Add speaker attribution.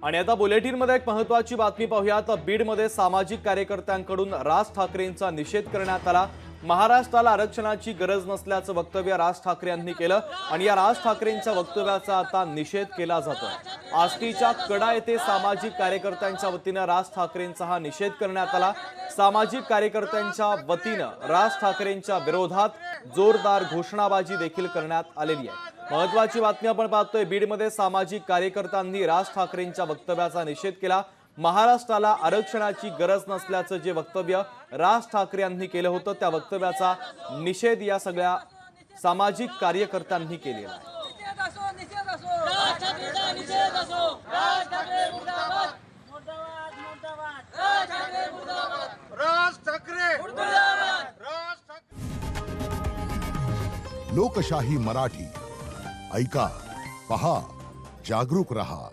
Speaker 1: आणि आता बुलेटिनमध्ये एक महत्त्वाची बातमी पाहूयात। बीडमध्ये सामाजिक कार्यकर्त्यांकडून राज ठाकरेंचा निषेध करण्यात आला। महाराष्ट्राला आरक्षणाची गरज नसल्याचं वक्तव्य राज ठाकरे यांनी केलं आणि या राज ठाकरेंच्या वक्तव्याचा आता निषेध केला जातोय। आष्टीच्या कडा येथे सामाजिक कार्यकर्त्यांच्या वतीने राज ठाकरेंचा हा निषेध करण्यात आला। सामाजिक कार्यकर्त्यांच्या वतीने राज ठाकरेंच्या विरोधात जोरदार घोषणाबाजी देखील करण्यात आलेली आहे। महत्त्वाची बातमी आपण पाहतोय, बीडमध्ये सामाजिक कार्यकर्त्यांनी राज ठाकरेंच्या वक्तव्याचा निषेध केला। महाराष्ट्राला आरक्षणाची गरज नसल्याचं जे वक्तव्य राज ठाकरे यांनी केलं होतं त्या वक्तव्याचा निषेध या सगळ्या सामाजिक कार्यकर्त्यांनी केलेला आहे।
Speaker 2: लोकशाही मराठी ऐका, पहा, जागरूक रहा।